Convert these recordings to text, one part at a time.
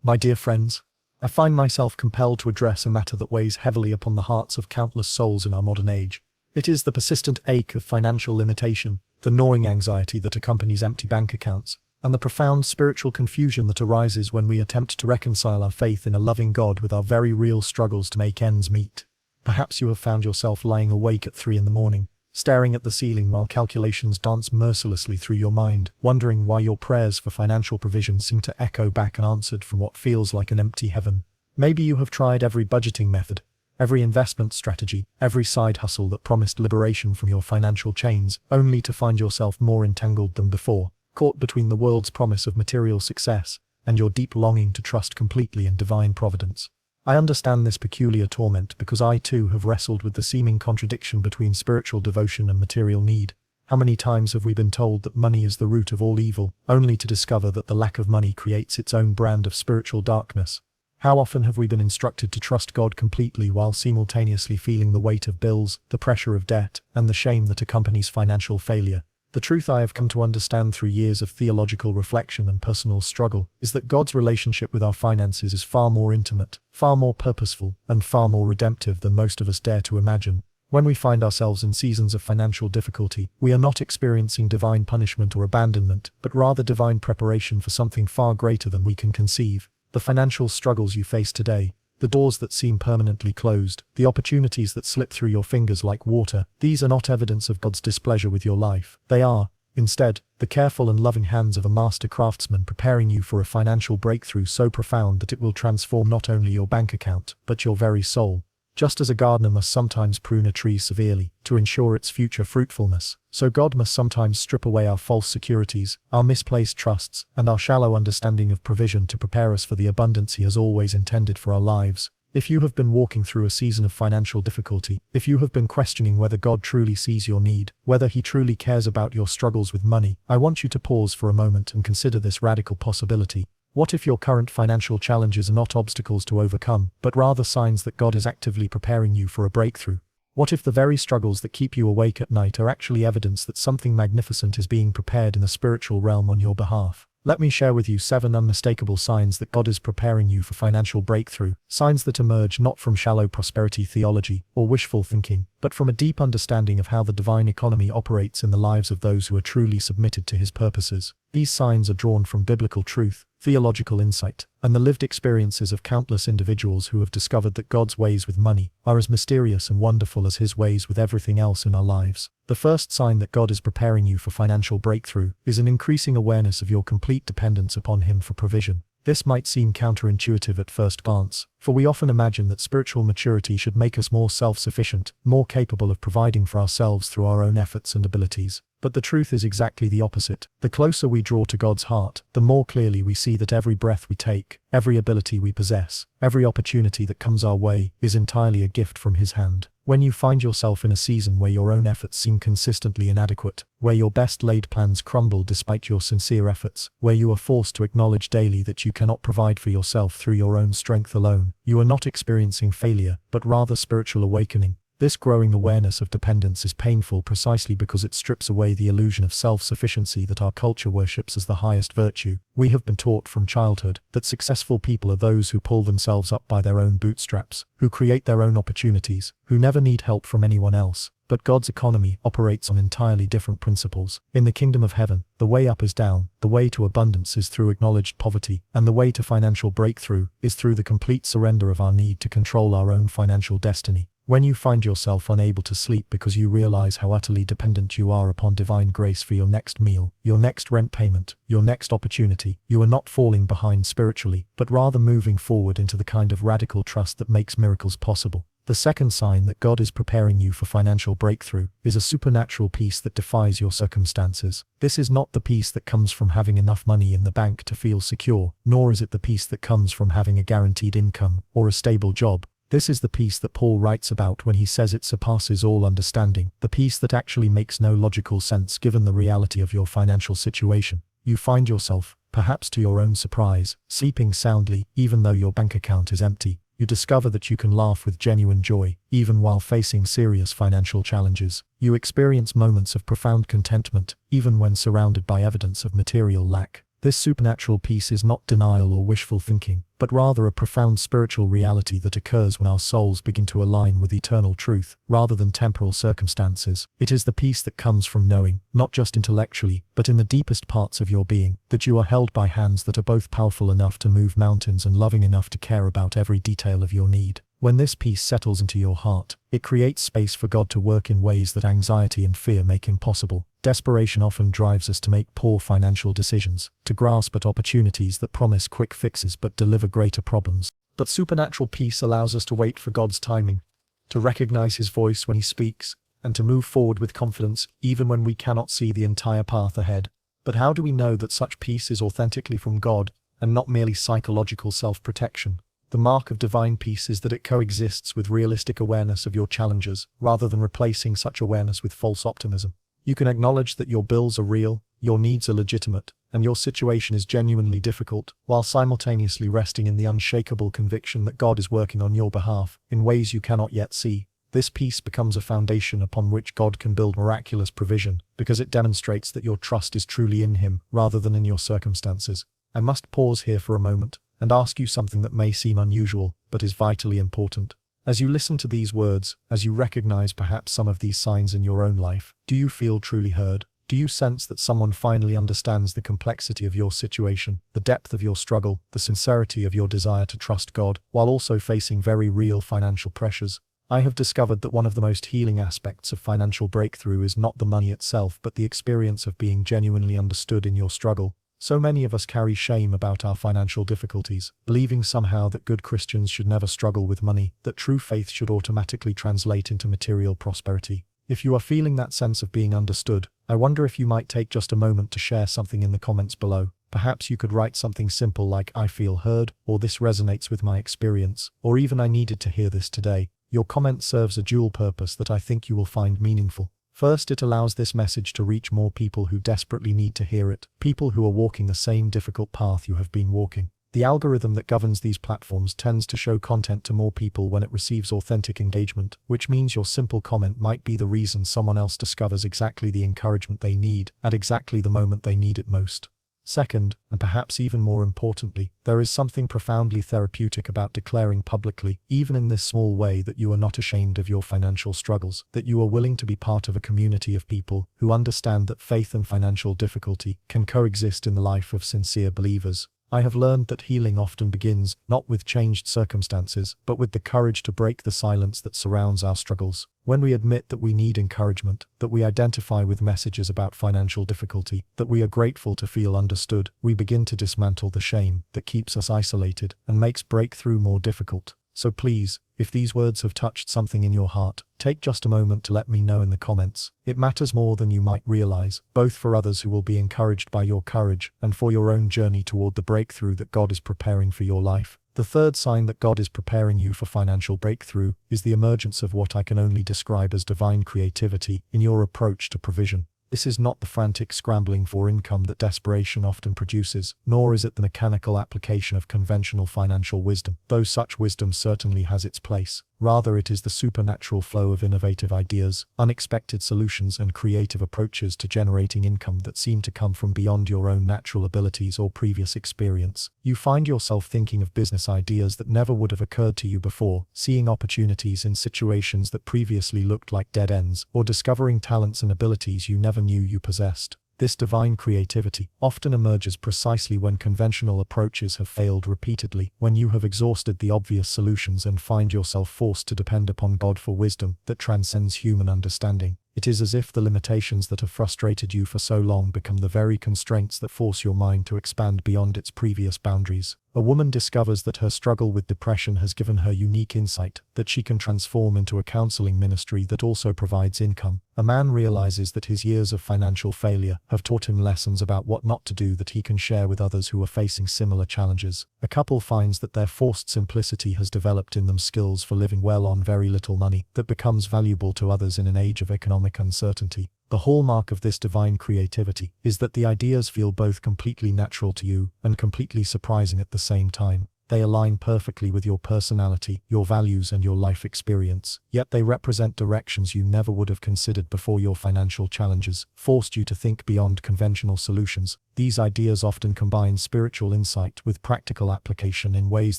My dear friends, I find myself compelled to address a matter that weighs heavily upon the hearts of countless souls in our modern age. It is the persistent ache of financial limitation, the gnawing anxiety that accompanies empty bank accounts, and the profound spiritual confusion that arises when we attempt to reconcile our faith in a loving God with our very real struggles to make ends meet. Perhaps you have found yourself lying awake at 3 a.m, staring at the ceiling while calculations dance mercilessly through your mind, wondering why your prayers for financial provision seem to echo back unanswered from what feels like an empty heaven. Maybe you have tried every budgeting method, every investment strategy, every side hustle that promised liberation from your financial chains, only to find yourself more entangled than before, caught between the world's promise of material success and your deep longing to trust completely in divine providence. I understand this peculiar torment because I too have wrestled with the seeming contradiction between spiritual devotion and material need. How many times have we been told that money is the root of all evil, only to discover that the lack of money creates its own brand of spiritual darkness? How often have we been instructed to trust God completely while simultaneously feeling the weight of bills, the pressure of debt, and the shame that accompanies financial failure? The truth I have come to understand through years of theological reflection and personal struggle is that God's relationship with our finances is far more intimate, far more purposeful, and far more redemptive than most of us dare to imagine. When we find ourselves in seasons of financial difficulty, we are not experiencing divine punishment or abandonment, but rather divine preparation for something far greater than we can conceive. The financial struggles you face today, the doors that seem permanently closed, the opportunities that slip through your fingers like water, these are not evidence of God's displeasure with your life. They are, instead, the careful and loving hands of a master craftsman preparing you for a financial breakthrough so profound that it will transform not only your bank account, but your very soul. Just as a gardener must sometimes prune a tree severely to ensure its future fruitfulness, so God must sometimes strip away our false securities, our misplaced trusts, and our shallow understanding of provision to prepare us for the abundance He has always intended for our lives. If you have been walking through a season of financial difficulty, if you have been questioning whether God truly sees your need, whether He truly cares about your struggles with money, I want you to pause for a moment and consider this radical possibility. What if your current financial challenges are not obstacles to overcome, but rather signs that God is actively preparing you for a breakthrough? What if the very struggles that keep you awake at night are actually evidence that something magnificent is being prepared in the spiritual realm on your behalf? Let me share with you 7 unmistakable signs that God is preparing you for financial breakthrough, signs that emerge not from shallow prosperity theology or wishful thinking, but from a deep understanding of how the divine economy operates in the lives of those who are truly submitted to His purposes. These signs are drawn from biblical truth, theological insight, and the lived experiences of countless individuals who have discovered that God's ways with money are as mysterious and wonderful as His ways with everything else in our lives. The first sign that God is preparing you for financial breakthrough is an increasing awareness of your complete dependence upon Him for provision. This might seem counterintuitive at first glance, for we often imagine that spiritual maturity should make us more self-sufficient, more capable of providing for ourselves through our own efforts and abilities. But the truth is exactly the opposite. The closer we draw to God's heart, the more clearly we see that every breath we take, every ability we possess, every opportunity that comes our way, is entirely a gift from His hand. When you find yourself in a season where your own efforts seem consistently inadequate, where your best-laid plans crumble despite your sincere efforts, where you are forced to acknowledge daily that you cannot provide for yourself through your own strength alone, you are not experiencing failure, but rather spiritual awakening. This growing awareness of dependence is painful precisely because it strips away the illusion of self-sufficiency that our culture worships as the highest virtue. We have been taught from childhood that successful people are those who pull themselves up by their own bootstraps, who create their own opportunities, who never need help from anyone else. But God's economy operates on entirely different principles. In the kingdom of heaven, the way up is down, the way to abundance is through acknowledged poverty, and the way to financial breakthrough is through the complete surrender of our need to control our own financial destiny. When you find yourself unable to sleep because you realize how utterly dependent you are upon divine grace for your next meal, your next rent payment, your next opportunity, you are not falling behind spiritually, but rather moving forward into the kind of radical trust that makes miracles possible. The second sign that God is preparing you for financial breakthrough is a supernatural peace that defies your circumstances. This is not the peace that comes from having enough money in the bank to feel secure, nor is it the peace that comes from having a guaranteed income or a stable job. This is the peace that Paul writes about when he says it surpasses all understanding, the peace that actually makes no logical sense given the reality of your financial situation. You find yourself, perhaps to your own surprise, sleeping soundly even though your bank account is empty. You discover that you can laugh with genuine joy, even while facing serious financial challenges. You experience moments of profound contentment, even when surrounded by evidence of material lack. This supernatural peace is not denial or wishful thinking, but rather a profound spiritual reality that occurs when our souls begin to align with eternal truth, rather than temporal circumstances. It is the peace that comes from knowing, not just intellectually, but in the deepest parts of your being, that you are held by hands that are both powerful enough to move mountains and loving enough to care about every detail of your need. When this peace settles into your heart, it creates space for God to work in ways that anxiety and fear make impossible. Desperation often drives us to make poor financial decisions, to grasp at opportunities that promise quick fixes but deliver greater problems. But supernatural peace allows us to wait for God's timing, to recognize His voice when He speaks, and to move forward with confidence even when we cannot see the entire path ahead. But how do we know that such peace is authentically from God, and not merely psychological self-protection? The mark of divine peace is that it coexists with realistic awareness of your challenges, rather than replacing such awareness with false optimism. You can acknowledge that your bills are real, your needs are legitimate, and your situation is genuinely difficult, while simultaneously resting in the unshakable conviction that God is working on your behalf, in ways you cannot yet see. This peace becomes a foundation upon which God can build miraculous provision, because it demonstrates that your trust is truly in Him, rather than in your circumstances. I must pause here for a moment, and ask you something that may seem unusual, but is vitally important. As you listen to these words, as you recognize perhaps some of these signs in your own life, do you feel truly heard? Do you sense that someone finally understands the complexity of your situation, the depth of your struggle, the sincerity of your desire to trust God, while also facing very real financial pressures? I have discovered that one of the most healing aspects of financial breakthrough is not the money itself, but the experience of being genuinely understood in your struggle. So many of us carry shame about our financial difficulties, believing somehow that good Christians should never struggle with money, that true faith should automatically translate into material prosperity. If you are feeling that sense of being understood, I wonder if you might take just a moment to share something in the comments below. Perhaps you could write something simple like "I feel heard," or "This resonates with my experience," or even "I needed to hear this today." Your comment serves a dual purpose that I think you will find meaningful. First, it allows this message to reach more people who desperately need to hear it, people who are walking the same difficult path you have been walking. The algorithm that governs these platforms tends to show content to more people when it receives authentic engagement, which means your simple comment might be the reason someone else discovers exactly the encouragement they need, at exactly the moment they need it most. Second, and perhaps even more importantly, there is something profoundly therapeutic about declaring publicly, even in this small way, that you are not ashamed of your financial struggles, that you are willing to be part of a community of people who understand that faith and financial difficulty can coexist in the life of sincere believers. I have learned that healing often begins, not with changed circumstances, but with the courage to break the silence that surrounds our struggles. When we admit that we need encouragement, that we identify with messages about financial difficulty, that we are grateful to feel understood, we begin to dismantle the shame that keeps us isolated and makes breakthrough more difficult. So please, if these words have touched something in your heart, take just a moment to let me know in the comments. It matters more than you might realize, both for others who will be encouraged by your courage and for your own journey toward the breakthrough that God is preparing for your life. The third sign that God is preparing you for financial breakthrough is the emergence of what I can only describe as divine creativity in your approach to provision. This is not the frantic scrambling for income that desperation often produces, nor is it the mechanical application of conventional financial wisdom, though such wisdom certainly has its place. Rather, it is the supernatural flow of innovative ideas, unexpected solutions, and creative approaches to generating income that seem to come from beyond your own natural abilities or previous experience. You find yourself thinking of business ideas that never would have occurred to you before, seeing opportunities in situations that previously looked like dead ends, or discovering talents and abilities you never knew you possessed. This divine creativity often emerges precisely when conventional approaches have failed repeatedly, when you have exhausted the obvious solutions and find yourself forced to depend upon God for wisdom that transcends human understanding. It is as if the limitations that have frustrated you for so long become the very constraints that force your mind to expand beyond its previous boundaries. A woman discovers that her struggle with depression has given her unique insight that she can transform into a counseling ministry that also provides income. A man realizes that his years of financial failure have taught him lessons about what not to do that he can share with others who are facing similar challenges. A couple finds that their forced simplicity has developed in them skills for living well on very little money that becomes valuable to others in an age of economic uncertainty. The hallmark of this divine creativity is that the ideas feel both completely natural to you and completely surprising at the same time. They align perfectly with your personality, your values, and your life experience, yet they represent directions you never would have considered before. Your financial challenges forced you to think beyond conventional solutions. These ideas often combine spiritual insight with practical application in ways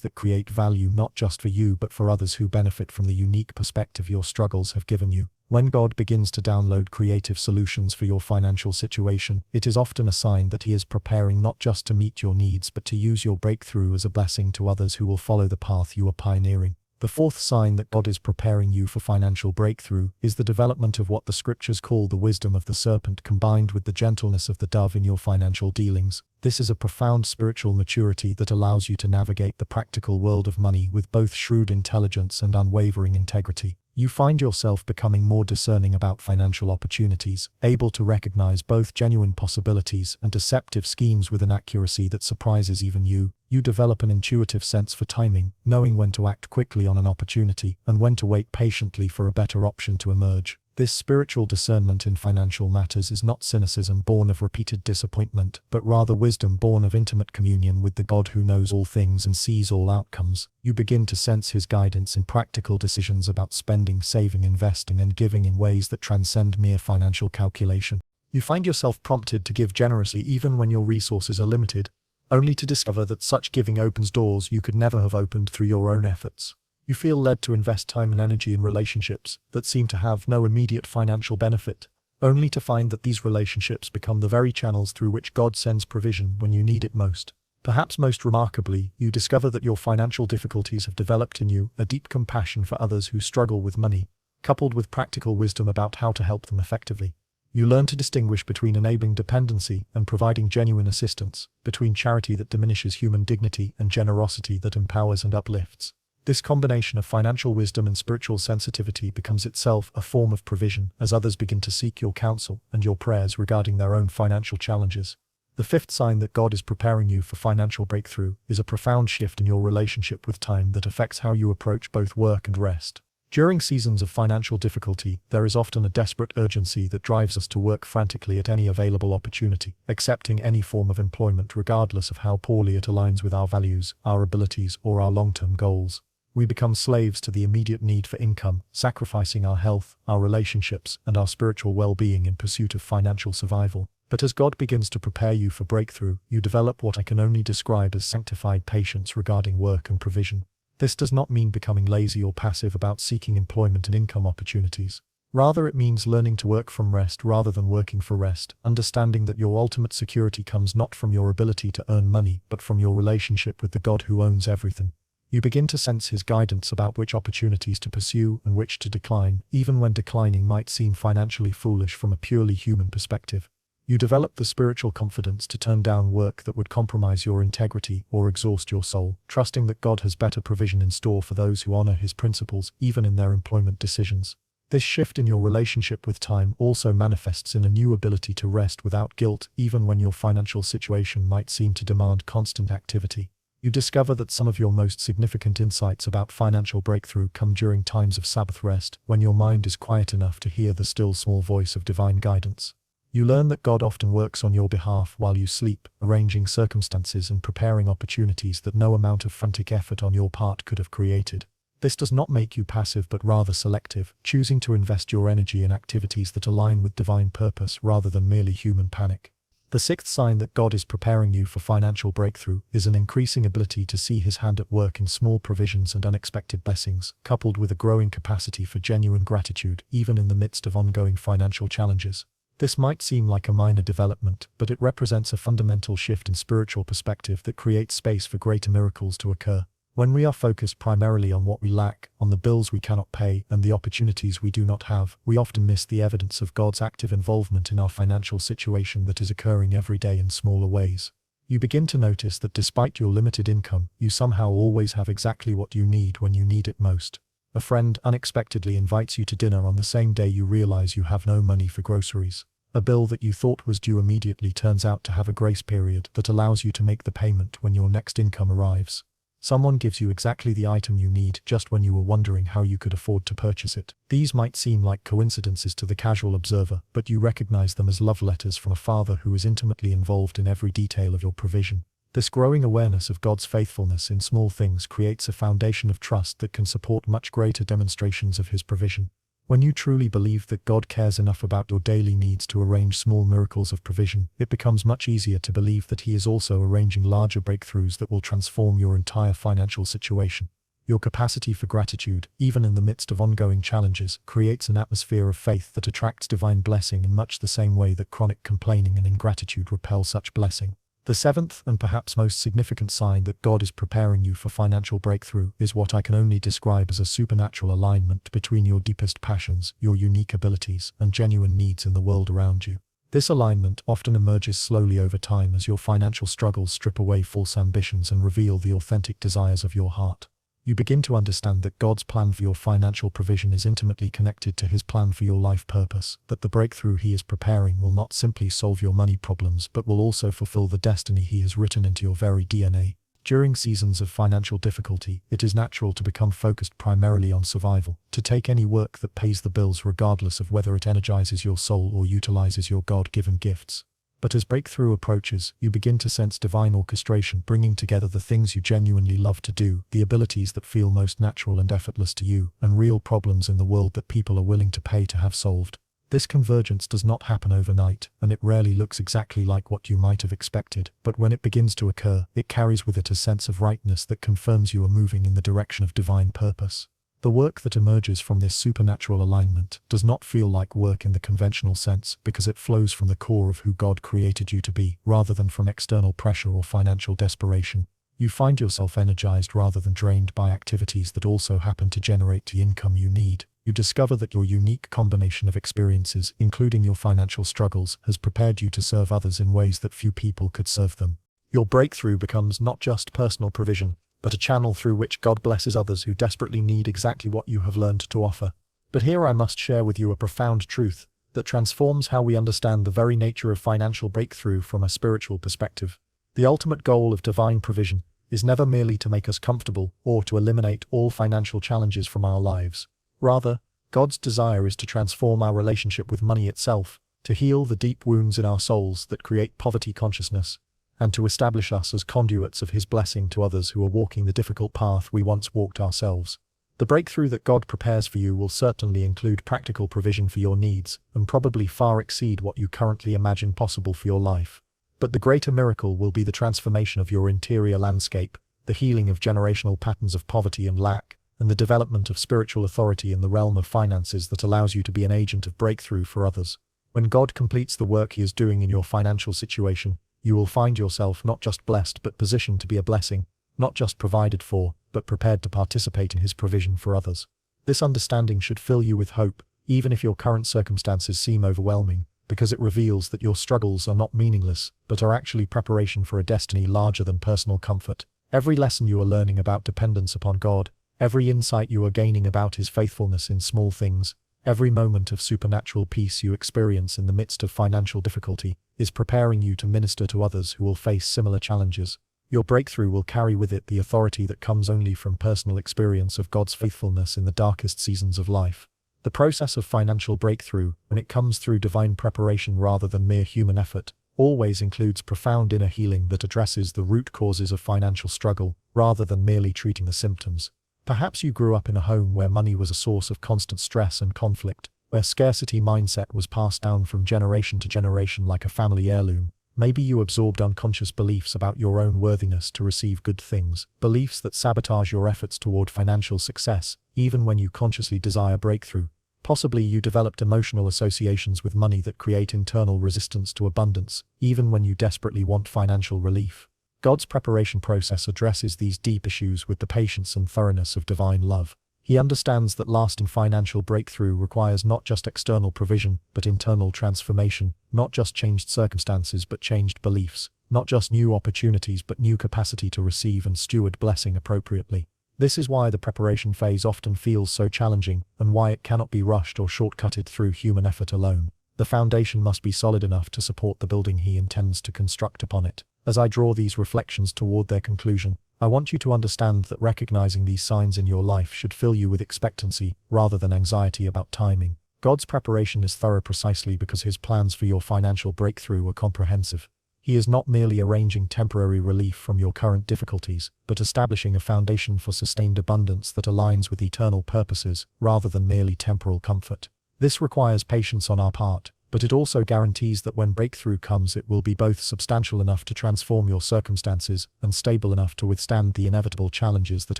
that create value not just for you but for others who benefit from the unique perspective your struggles have given you. When God begins to download creative solutions for your financial situation, it is often a sign that He is preparing not just to meet your needs but to use your breakthrough as a blessing to others who will follow the path you are pioneering. The fourth sign that God is preparing you for financial breakthrough is the development of what the scriptures call the wisdom of the serpent combined with the gentleness of the dove in your financial dealings. This is a profound spiritual maturity that allows you to navigate the practical world of money with both shrewd intelligence and unwavering integrity. You find yourself becoming more discerning about financial opportunities, able to recognize both genuine possibilities and deceptive schemes with an accuracy that surprises even you. You develop an intuitive sense for timing, knowing when to act quickly on an opportunity and when to wait patiently for a better option to emerge. This spiritual discernment in financial matters is not cynicism born of repeated disappointment, but rather wisdom born of intimate communion with the God who knows all things and sees all outcomes. You begin to sense His guidance in practical decisions about spending, saving, investing, and giving in ways that transcend mere financial calculation. You find yourself prompted to give generously even when your resources are limited, only to discover that such giving opens doors you could never have opened through your own efforts. You feel led to invest time and energy in relationships that seem to have no immediate financial benefit, only to find that these relationships become the very channels through which God sends provision when you need it most. Perhaps most remarkably, you discover that your financial difficulties have developed in you a deep compassion for others who struggle with money, coupled with practical wisdom about how to help them effectively. You learn to distinguish between enabling dependency and providing genuine assistance, between charity that diminishes human dignity and generosity that empowers and uplifts. This combination of financial wisdom and spiritual sensitivity becomes itself a form of provision as others begin to seek your counsel and your prayers regarding their own financial challenges. The fifth sign that God is preparing you for financial breakthrough is a profound shift in your relationship with time that affects how you approach both work and rest. During seasons of financial difficulty, there is often a desperate urgency that drives us to work frantically at any available opportunity, accepting any form of employment regardless of how poorly it aligns with our values, our abilities, or our long-term goals. We become slaves to the immediate need for income, sacrificing our health, our relationships, and our spiritual well-being in pursuit of financial survival. But as God begins to prepare you for breakthrough, you develop what I can only describe as sanctified patience regarding work and provision. This does not mean becoming lazy or passive about seeking employment and income opportunities. Rather, it means learning to work from rest rather than working for rest, understanding that your ultimate security comes not from your ability to earn money, but from your relationship with the God who owns everything. You begin to sense His guidance about which opportunities to pursue and which to decline, even when declining might seem financially foolish from a purely human perspective. You develop the spiritual confidence to turn down work that would compromise your integrity or exhaust your soul, trusting that God has better provision in store for those who honor His principles even in their employment decisions. This shift in your relationship with time also manifests in a new ability to rest without guilt, even when your financial situation might seem to demand constant activity. You discover that some of your most significant insights about financial breakthrough come during times of Sabbath rest, when your mind is quiet enough to hear the still small voice of divine guidance. You learn that God often works on your behalf while you sleep, arranging circumstances and preparing opportunities that no amount of frantic effort on your part could have created. This does not make you passive but rather selective, choosing to invest your energy in activities that align with divine purpose rather than merely human panic. The sixth sign that God is preparing you for financial breakthrough is an increasing ability to see His hand at work in small provisions and unexpected blessings, coupled with a growing capacity for genuine gratitude, even in the midst of ongoing financial challenges. This might seem like a minor development, but it represents a fundamental shift in spiritual perspective that creates space for greater miracles to occur. When we are focused primarily on what we lack, on the bills we cannot pay, and the opportunities we do not have, we often miss the evidence of God's active involvement in our financial situation that is occurring every day in smaller ways. You begin to notice that despite your limited income, you somehow always have exactly what you need when you need it most. A friend unexpectedly invites you to dinner on the same day you realize you have no money for groceries. A bill that you thought was due immediately turns out to have a grace period that allows you to make the payment when your next income arrives. Someone gives you exactly the item you need just when you were wondering how you could afford to purchase it. These might seem like coincidences to the casual observer, but you recognize them as love letters from a Father who is intimately involved in every detail of your provision. This growing awareness of God's faithfulness in small things creates a foundation of trust that can support much greater demonstrations of His provision. When you truly believe that God cares enough about your daily needs to arrange small miracles of provision, it becomes much easier to believe that He is also arranging larger breakthroughs that will transform your entire financial situation. Your capacity for gratitude, even in the midst of ongoing challenges, creates an atmosphere of faith that attracts divine blessing in much the same way that chronic complaining and ingratitude repel such blessing. The seventh and perhaps most significant sign that God is preparing you for financial breakthrough is what I can only describe as a supernatural alignment between your deepest passions, your unique abilities, and genuine needs in the world around you. This alignment often emerges slowly over time as your financial struggles strip away false ambitions and reveal the authentic desires of your heart. You begin to understand that God's plan for your financial provision is intimately connected to His plan for your life purpose, that the breakthrough He is preparing will not simply solve your money problems but will also fulfill the destiny He has written into your very DNA. During seasons of financial difficulty, it is natural to become focused primarily on survival, to take any work that pays the bills regardless of whether it energizes your soul or utilizes your God-given gifts. But as breakthrough approaches, you begin to sense divine orchestration bringing together the things you genuinely love to do, the abilities that feel most natural and effortless to you, and real problems in the world that people are willing to pay to have solved. This convergence does not happen overnight, and it rarely looks exactly like what you might have expected, but when it begins to occur, it carries with it a sense of rightness that confirms you are moving in the direction of divine purpose. The work that emerges from this supernatural alignment does not feel like work in the conventional sense because it flows from the core of who God created you to be, rather than from external pressure or financial desperation. You find yourself energized rather than drained by activities that also happen to generate the income you need. You discover that your unique combination of experiences, including your financial struggles, has prepared you to serve others in ways that few people could serve them. Your breakthrough becomes not just personal provision, but a channel through which God blesses others who desperately need exactly what you have learned to offer. But here I must share with you a profound truth that transforms how we understand the very nature of financial breakthrough from a spiritual perspective. The ultimate goal of divine provision is never merely to make us comfortable or to eliminate all financial challenges from our lives. Rather, God's desire is to transform our relationship with money itself, to heal the deep wounds in our souls that create poverty consciousness, and to establish us as conduits of His blessing to others who are walking the difficult path we once walked ourselves. The breakthrough that God prepares for you will certainly include practical provision for your needs, and probably far exceed what you currently imagine possible for your life. But the greater miracle will be the transformation of your interior landscape, the healing of generational patterns of poverty and lack, and the development of spiritual authority in the realm of finances that allows you to be an agent of breakthrough for others. When God completes the work He is doing in your financial situation, you will find yourself not just blessed but positioned to be a blessing, not just provided for, but prepared to participate in His provision for others. This understanding should fill you with hope, even if your current circumstances seem overwhelming, because it reveals that your struggles are not meaningless, but are actually preparation for a destiny larger than personal comfort. Every lesson you are learning about dependence upon God, every insight you are gaining about His faithfulness in small things, every moment of supernatural peace you experience in the midst of financial difficulty, is preparing you to minister to others who will face similar challenges. Your breakthrough will carry with it the authority that comes only from personal experience of God's faithfulness in the darkest seasons of life. The process of financial breakthrough, when it comes through divine preparation rather than mere human effort, always includes profound inner healing that addresses the root causes of financial struggle, rather than merely treating the symptoms. Perhaps you grew up in a home where money was a source of constant stress and conflict, where scarcity mindset was passed down from generation to generation like a family heirloom. Maybe you absorbed unconscious beliefs about your own worthiness to receive good things, beliefs that sabotage your efforts toward financial success, even when you consciously desire breakthrough. Possibly you developed emotional associations with money that create internal resistance to abundance, even when you desperately want financial relief. God's preparation process addresses these deep issues with the patience and thoroughness of divine love. He understands that lasting financial breakthrough requires not just external provision, but internal transformation, not just changed circumstances but changed beliefs, not just new opportunities but new capacity to receive and steward blessing appropriately. This is why the preparation phase often feels so challenging, and why it cannot be rushed or shortcutted through human effort alone. The foundation must be solid enough to support the building He intends to construct upon it. As I draw these reflections toward their conclusion, I want you to understand that recognizing these signs in your life should fill you with expectancy, rather than anxiety about timing. God's preparation is thorough precisely because His plans for your financial breakthrough are comprehensive. He is not merely arranging temporary relief from your current difficulties, but establishing a foundation for sustained abundance that aligns with eternal purposes, rather than merely temporal comfort. This requires patience on our part, but it also guarantees that when breakthrough comes, it will be both substantial enough to transform your circumstances and stable enough to withstand the inevitable challenges that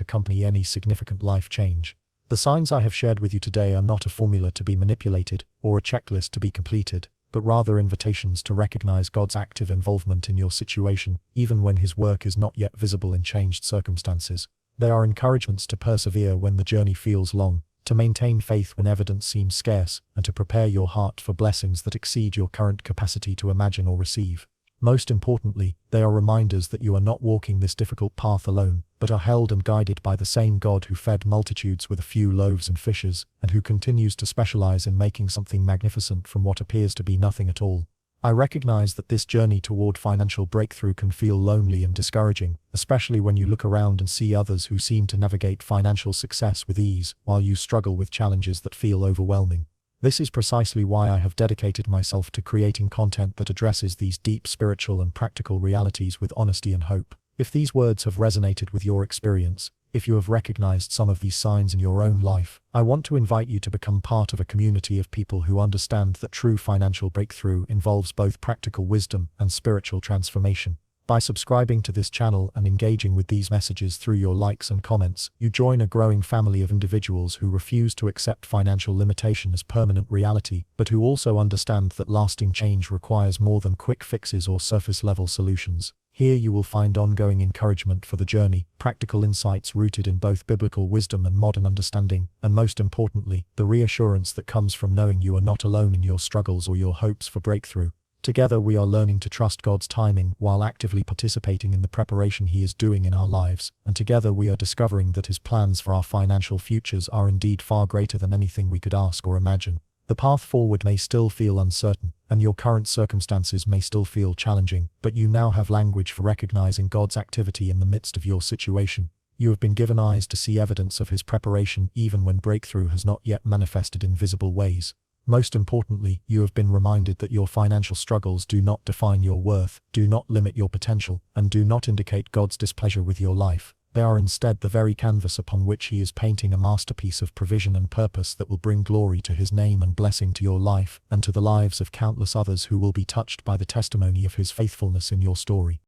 accompany any significant life change. The signs I have shared with you today are not a formula to be manipulated or a checklist to be completed, but rather invitations to recognize God's active involvement in your situation, even when His work is not yet visible in changed circumstances. They are encouragements to persevere when the journey feels long, to maintain faith when evidence seems scarce, and to prepare your heart for blessings that exceed your current capacity to imagine or receive. Most importantly, they are reminders that you are not walking this difficult path alone, but are held and guided by the same God who fed multitudes with a few loaves and fishes, and who continues to specialize in making something magnificent from what appears to be nothing at all. I recognize that this journey toward financial breakthrough can feel lonely and discouraging, especially when you look around and see others who seem to navigate financial success with ease, while you struggle with challenges that feel overwhelming. This is precisely why I have dedicated myself to creating content that addresses these deep spiritual and practical realities with honesty and hope. If these words have resonated with your experience, if you have recognized some of these signs in your own life, I want to invite you to become part of a community of people who understand that true financial breakthrough involves both practical wisdom and spiritual transformation. By subscribing to this channel and engaging with these messages through your likes and comments, you join a growing family of individuals who refuse to accept financial limitation as permanent reality, but who also understand that lasting change requires more than quick fixes or surface-level solutions. Here you will find ongoing encouragement for the journey, practical insights rooted in both biblical wisdom and modern understanding, and most importantly, the reassurance that comes from knowing you are not alone in your struggles or your hopes for breakthrough. Together we are learning to trust God's timing while actively participating in the preparation He is doing in our lives, and together we are discovering that His plans for our financial futures are indeed far greater than anything we could ask or imagine. The path forward may still feel uncertain, and your current circumstances may still feel challenging, but you now have language for recognizing God's activity in the midst of your situation. You have been given eyes to see evidence of His preparation even when breakthrough has not yet manifested in visible ways. Most importantly, you have been reminded that your financial struggles do not define your worth, do not limit your potential, and do not indicate God's displeasure with your life. They are instead the very canvas upon which He is painting a masterpiece of provision and purpose that will bring glory to His name and blessing to your life, and to the lives of countless others who will be touched by the testimony of His faithfulness in your story.